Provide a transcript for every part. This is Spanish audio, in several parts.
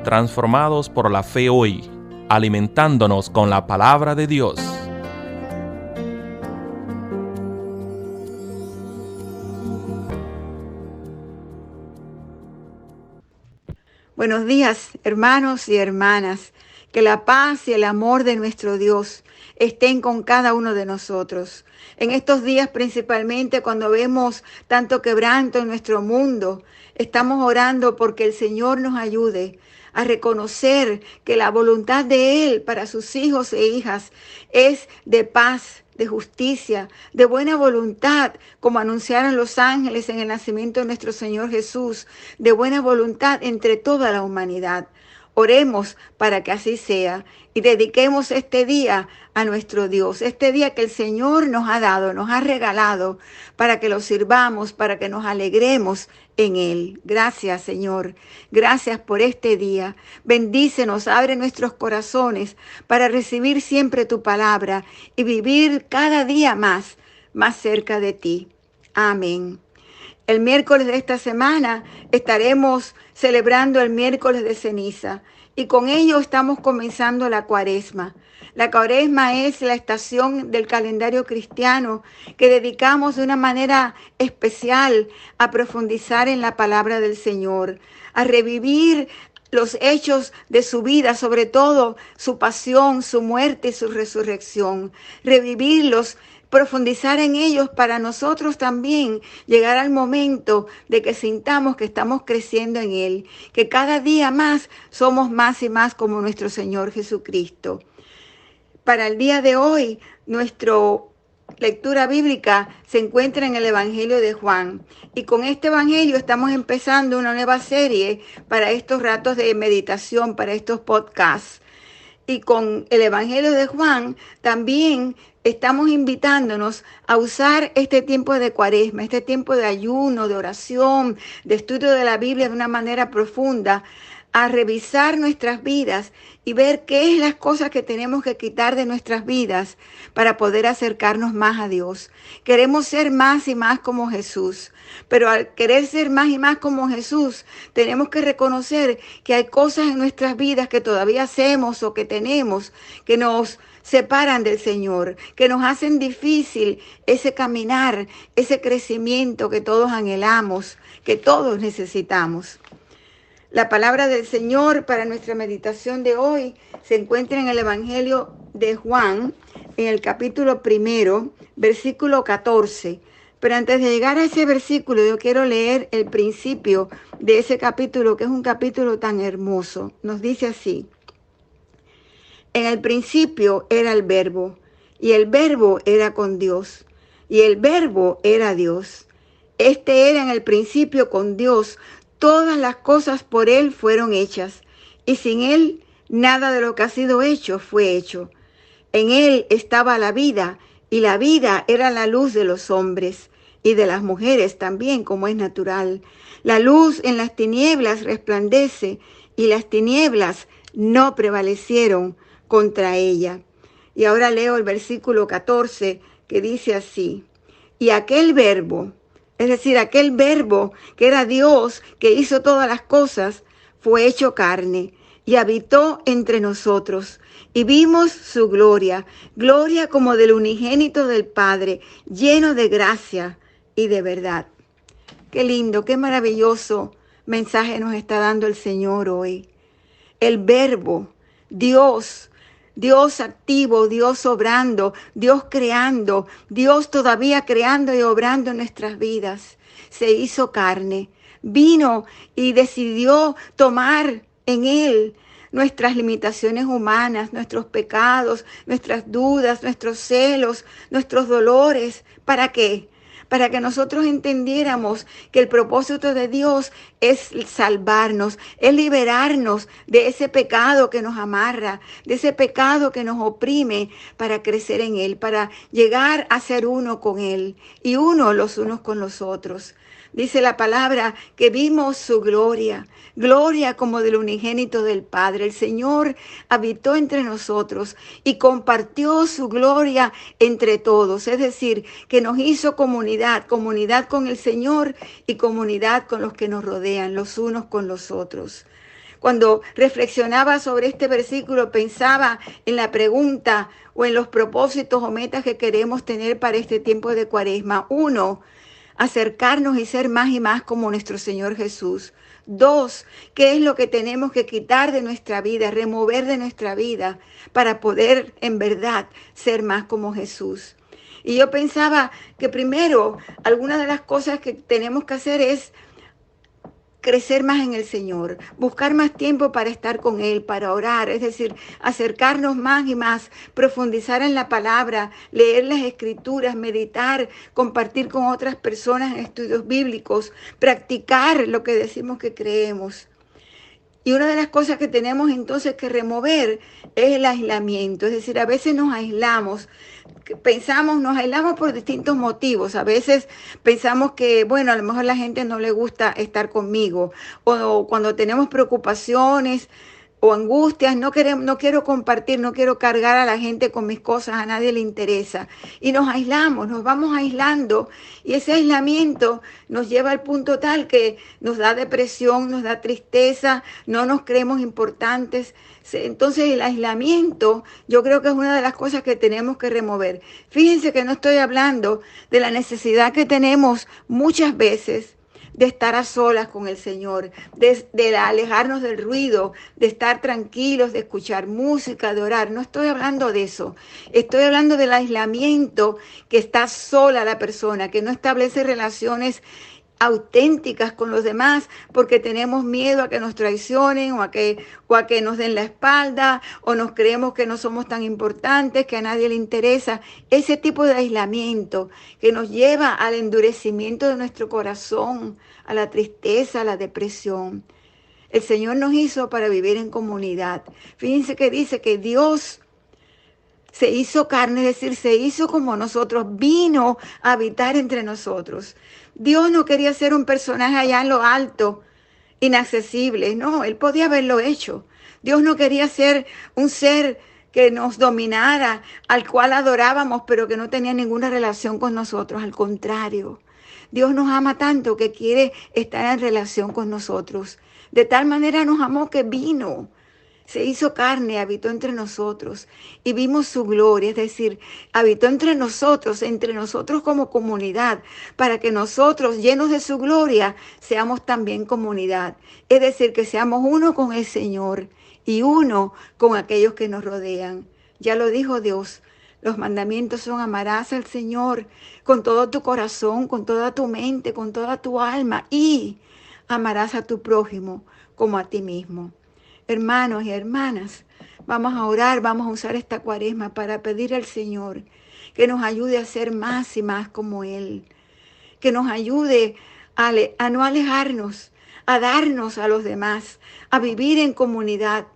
transformados por la fe hoy, alimentándonos con la palabra de Dios. Buenos días, hermanos y hermanas. Que la paz y el amor de nuestro Dios estén con cada uno de nosotros. En estos días, principalmente cuando vemos tanto quebranto en nuestro mundo, estamos orando porque el Señor nos ayude a reconocer que la voluntad de Él para sus hijos e hijas es de paz, de justicia, de buena voluntad, como anunciaron los ángeles en el nacimiento de nuestro Señor Jesús, de buena voluntad entre toda la humanidad. Oremos para que así sea y dediquemos este día a nuestro Dios, este día que el Señor nos ha dado, nos ha regalado, para que lo sirvamos, para que nos alegremos en Él. Gracias, Señor. Gracias por este día. Bendícenos, abre nuestros corazones para recibir siempre tu palabra y vivir cada día más cerca de ti. Amén. El miércoles de esta semana estaremos celebrando el miércoles de ceniza y con ello estamos comenzando la cuaresma. La cuaresma es la estación del calendario cristiano que dedicamos de una manera especial a profundizar en la palabra del Señor, a revivir los hechos de su vida, sobre todo su pasión, su muerte y su resurrección, revivirlos, profundizar en ellos para nosotros también llegar al momento de que sintamos que estamos creciendo en Él, que cada día más somos más y más como nuestro Señor Jesucristo. Para el día de hoy, nuestra lectura bíblica se encuentra en el Evangelio de Juan. Y con este Evangelio estamos empezando una nueva serie para estos ratos de meditación, para estos podcasts. Y con el Evangelio de Juan también estamos invitándonos a usar este tiempo de cuaresma, este tiempo de ayuno, de oración, de estudio de la Biblia de una manera profunda, a revisar nuestras vidas y ver qué es las cosas que tenemos que quitar de nuestras vidas para poder acercarnos más a Dios. Queremos ser más y más como Jesús, pero al querer ser más y más como Jesús, tenemos que reconocer que hay cosas en nuestras vidas que todavía hacemos o que tenemos que nos separan del Señor, que nos hacen difícil ese caminar, ese crecimiento que todos anhelamos, que todos necesitamos. La palabra del Señor para nuestra meditación de hoy se encuentra en el Evangelio de Juan, en el capítulo 1, versículo 14. Pero antes de llegar a ese versículo, yo quiero leer el principio de ese capítulo, que es un capítulo tan hermoso. Nos dice así: en el principio era el Verbo, y el Verbo era con Dios, y el Verbo era Dios. Este era en el principio con Dios. Todas las cosas por Él fueron hechas, y sin Él nada de lo que ha sido hecho fue hecho. En Él estaba la vida, y la vida era la luz de los hombres, y de las mujeres también, como es natural. La luz en las tinieblas resplandece, y las tinieblas no prevalecieron contra ella. Y ahora leo el versículo 14, que dice así: y aquel Verbo, es decir, aquel Verbo que era Dios, que hizo todas las cosas, fue hecho carne y habitó entre nosotros. Y vimos su gloria, gloria como del unigénito del Padre, lleno de gracia y de verdad. Qué lindo, qué maravilloso mensaje nos está dando el Señor hoy. El Verbo, Dios activo, Dios obrando, Dios creando, Dios todavía creando y obrando en nuestras vidas. Se hizo carne, vino y decidió tomar en Él nuestras limitaciones humanas, nuestros pecados, nuestras dudas, nuestros celos, nuestros dolores. ¿Para qué? Para que nosotros entendiéramos que el propósito de Dios es salvarnos, es liberarnos de ese pecado que nos amarra, de ese pecado que nos oprime, para crecer en Él, para llegar a ser uno con Él y uno los unos con los otros. Dice la palabra que vimos su gloria, gloria como del unigénito del Padre. El Señor habitó entre nosotros y compartió su gloria entre todos. Es decir, que nos hizo comunidad, comunidad con el Señor y comunidad con los que nos rodean, los unos con los otros. Cuando reflexionaba sobre este versículo, pensaba en la pregunta o en los propósitos o metas que queremos tener para este tiempo de Cuaresma. 1, acercarnos y ser más y más como nuestro Señor Jesús. 2, ¿qué es lo que tenemos que quitar de nuestra vida, remover de nuestra vida para poder en verdad ser más como Jesús? Y yo pensaba que primero, algunas de las cosas que tenemos que hacer es crecer más en el Señor, buscar más tiempo para estar con Él, para orar, es decir, acercarnos más y más, profundizar en la palabra, leer las escrituras, meditar, compartir con otras personas en estudios bíblicos, practicar lo que decimos que creemos. Y una de las cosas que tenemos entonces que remover es el aislamiento. Es decir, a veces nos aislamos, nos aislamos por distintos motivos. A veces pensamos que, bueno, a lo mejor a la gente no le gusta estar conmigo. O cuando tenemos preocupaciones o angustias, no quiero compartir, no quiero cargar a la gente con mis cosas, a nadie le interesa. Y nos aislamos, nos vamos aislando y ese aislamiento nos lleva al punto tal que nos da depresión, nos da tristeza, no nos creemos importantes. Entonces el aislamiento yo creo que es una de las cosas que tenemos que remover. Fíjense que no estoy hablando de la necesidad que tenemos muchas veces de estar a solas con el Señor, de alejarnos del ruido, de estar tranquilos, de escuchar música, de orar. No estoy hablando de eso. Estoy hablando del aislamiento, que está sola la persona, que no establece relaciones auténticas con los demás porque tenemos miedo a que nos traicionen o a que nos den la espalda o nos creemos que no somos tan importantes, que a nadie le interesa. Ese tipo de aislamiento que nos lleva al endurecimiento de nuestro corazón, a la tristeza, a la depresión. El Señor nos hizo para vivir en comunidad. Fíjense que dice que Dios se hizo carne, es decir, se hizo como nosotros, vino a habitar entre nosotros. Dios no quería ser un personaje allá en lo alto, inaccesible. No, Él podía haberlo hecho. Dios no quería ser un ser que nos dominara, al cual adorábamos, pero que no tenía ninguna relación con nosotros. Al contrario, Dios nos ama tanto que quiere estar en relación con nosotros. De tal manera nos amó que vino. Se hizo carne, habitó entre nosotros y vimos su gloria, es decir, habitó entre nosotros como comunidad, para que nosotros, llenos de su gloria, seamos también comunidad. Es decir, que seamos uno con el Señor y uno con aquellos que nos rodean. Ya lo dijo Dios, los mandamientos son: amarás al Señor con todo tu corazón, con toda tu mente, con toda tu alma, y amarás a tu prójimo como a ti mismo. Hermanos y hermanas, vamos a orar, vamos a usar esta Cuaresma para pedir al Señor que nos ayude a ser más y más como Él, que nos ayude a no alejarnos, a darnos a los demás, a vivir en comunidad,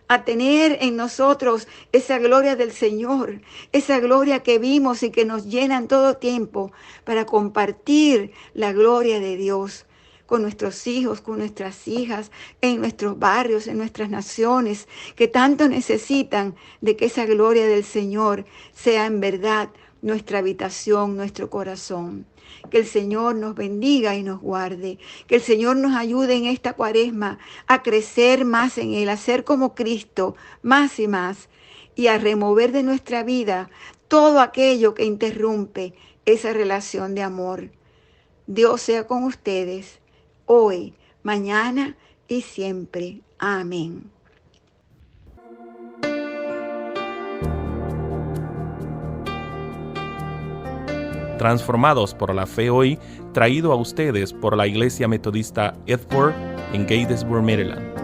a tener en nosotros esa gloria del Señor, esa gloria que vimos y que nos llena en todo tiempo para compartir la gloria de Dios con nuestros hijos, con nuestras hijas, en nuestros barrios, en nuestras naciones, que tanto necesitan de que esa gloria del Señor sea en verdad nuestra habitación, nuestro corazón. Que el Señor nos bendiga y nos guarde. Que el Señor nos ayude en esta Cuaresma a crecer más en Él, a ser como Cristo, más y más, y a remover de nuestra vida todo aquello que interrumpe esa relación de amor. Dios sea con ustedes, hoy, mañana y siempre. Amén. Transformados por la Fe Hoy, traído a ustedes por la Iglesia Metodista Edward en Gatesburg, Maryland.